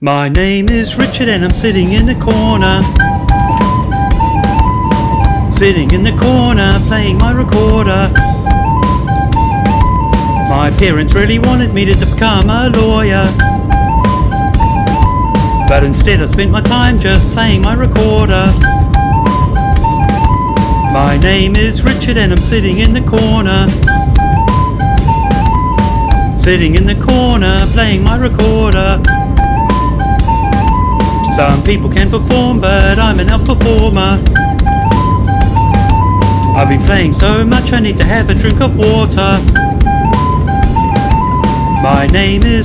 My name is Richard and I'm sitting in the corner. Sitting in the corner playing my recorder. My parents really wanted me to become a lawyer, but instead I spent my time just playing my recorder. My name is Richard and I'm sitting in the corner. Sitting in the corner playing my recorder. Some people can perform, but I'm an outperformer. I've been playing so much I need to have a drink of water. My name is